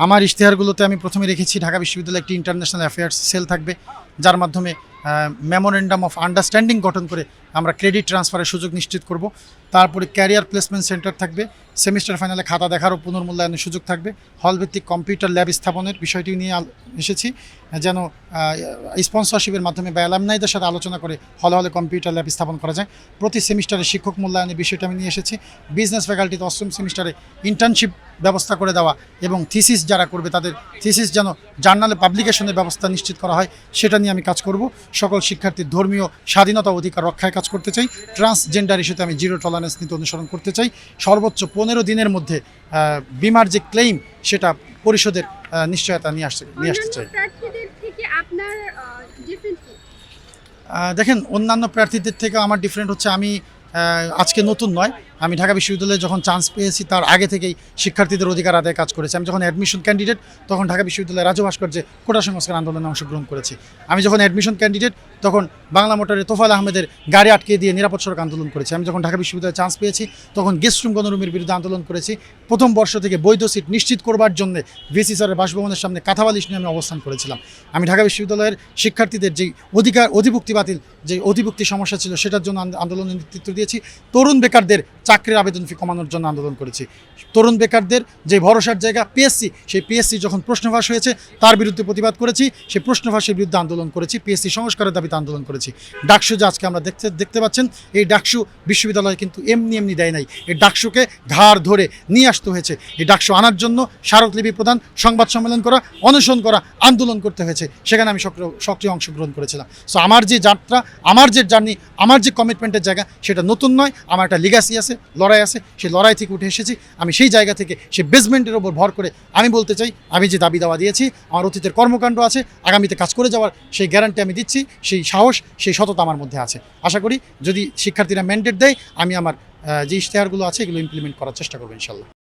আমার ইশতেহারগুলোতে আমি প্রথমে রেখেছি ঢাকা বিশ্ববিদ্যালয়ে একটি ইন্টারন্যাশনাল অ্যাফেয়ার্স সেল থাকবে, যার মাধ্যমে মেমোরেন্ডাম অফ আন্ডারস্ট্যান্ডিং গঠন করে আমরা ক্রেডিট ট্রান্সফারের সুযোগ নিশ্চিত করব। তারপরে ক্যারিয়ার প্লেসমেন্ট সেন্টার থাকবে, সেমিস্টার ফাইনালে খাতা দেখার ও পুনর্মূল্যায়নের সুযোগ থাকবে, হলভিত্তিক কম্পিউটার ল্যাব স্থাপনের বিষয়টি নিয়ে এসেছি, যেন স্পন্সরশিপের মাধ্যমে বা অ্যালামনাইদের সাথে আলোচনা করে হলে হলে কম্পিউটার ল্যাব স্থাপন করা যায়। প্রতি সেমিস্টারে শিক্ষক মূল্যায়নের বিষয়টা আমি নিয়ে এসেছি। বিজনেস ফ্যাকাল্টিতে অষ্টম সেমিস্টারে ইন্টার্নশিপ ব্যবস্থা করে দেওয়া এবং থিসিস যারা করবে তাদের থিসিস যেন জার্নালে পাবলিকেশনের ব্যবস্থা নিশ্চিত করা হয়, সেটা নিয়ে আমি কাজ করব। সকল শিক্ষার্থীর ধর্মীয় স্বাধীনতা অধিকার রক্ষায় কাজ করতে চাই। ট্রান্সজেন্ডার ইস্যুতে আমি জিরো টলারেন্স নীতি অনুসরণ করতে চাই। সর্বোচ্চ 15 দিনের মধ্যে বিমার যে ক্লেইম সেটা পরিশোধের নিশ্চয়তা নিয়ে আসতে চাই। দেখেন, অন্যান্য প্রার্থীদের থেকে আমার ডিফারেন্ট হচ্ছে আমি আজকে নতুন নয়, আমি ঢাকা বিশ্ববিদ্যালয়ে যখন চান্স পেয়েছি তার আগে থেকেই শিক্ষার্থীদের অধিকার আদায় কাজ করেছি। আমি যখন অ্যাডমিশন ক্যান্ডিডেট তখন ঢাকা বিশ্ববিদ্যালয়ের রাজু ভাস্কর্যে কোটা সংস্কার আন্দোলনে অংশগ্রহণ করেছি। আমি যখন অ্যাডমিশন ক্যান্ডিডেট তখন বাংলা মোটরে তোফায়েল আহমেদের গাড়ি আটকে দিয়ে নিরাপদ সড়ক আন্দোলন করেছি। আমি যখন ঢাকা বিশ্ববিদ্যালয়ে চান্স পেয়েছি তখন গেস্ট রুম গণরুমের বিরুদ্ধে আন্দোলন করেছি। প্রথম বর্ষ থেকে বৈধ সিট নিশ্চিত করবার জন্য ভিসি স্যারের বাসভবনের সামনে কাঁথা বালিশ নিয়ে আমি অবস্থান করেছিলাম। আমি ঢাকা বিশ্ববিদ্যালয়ের শিক্ষার্থীদের যেই অধিভুক্তি বাতিল যে অধিভুক্তি সমস্যা ছিল সেটার জন্য আন্দোলনের নেতৃত্ব দিয়েছি। তরুণ বেকারদের চাকরির আবেদন ফি কমানোর জন্য আন্দোলন করেছি। তরুণ বেকারদের যে ভরসার জায়গা পিএসসি, সেই পিএসসি যখন প্রশ্নফাঁস হয়েছে তার বিরুদ্ধে প্রতিবাদ করেছি, সেই প্রশ্নফাঁসের বিরুদ্ধে আন্দোলন করেছি, পিএসসি সংস্কারের দাবিতে আন্দোলন করেছি। ডাকসু যে আজকে আমরা দেখতে পাচ্ছেন, এই ডাকসু বিশ্ববিদ্যালয় কিন্তু এমনি দেয় নাই। এই ডাকসুকে ঘাড় ধরে নিয়ে আসতে হয়েছে। এই ডাকসু আনার জন্য স্মারকলিপি প্রদান, সংবাদ সম্মেলন করা, অনশন করা, আন্দোলন করতে হয়েছে। সেখানে আমি সক্রিয় অংশগ্রহণ করেছিলাম। সো আমার যে যাত্রা, আমার যে জার্নি, আমার যে কমিটমেন্টের জায়গা সেটা নতুন নয়। আমার একটা লিগাসি আছে, লড়াই আছে, সেই লড়াই থেকে উঠে এসেছি। আমি সেই জায়গা থেকে, সেই বেসমেন্টের ওপর ভর করে আমি বলতে চাই, আমি যে দাবি দাওয়া দিয়েছি, আমার অতীতের কর্মকাণ্ড আছে, আগামীতে কাজ করে যাওয়ার সেই গ্যারান্টি আমি দিচ্ছি, সেই সাহস, সেই সততা আমার মধ্যে আছে। আশা করি যদি শিক্ষার্থীরা ম্যান্ডেট দেয়, আমি আমার যে ইশতেহারগুলো আছে এগুলো ইমপ্লিমেন্ট করার চেষ্টা করবো ইনশাল্লাহ।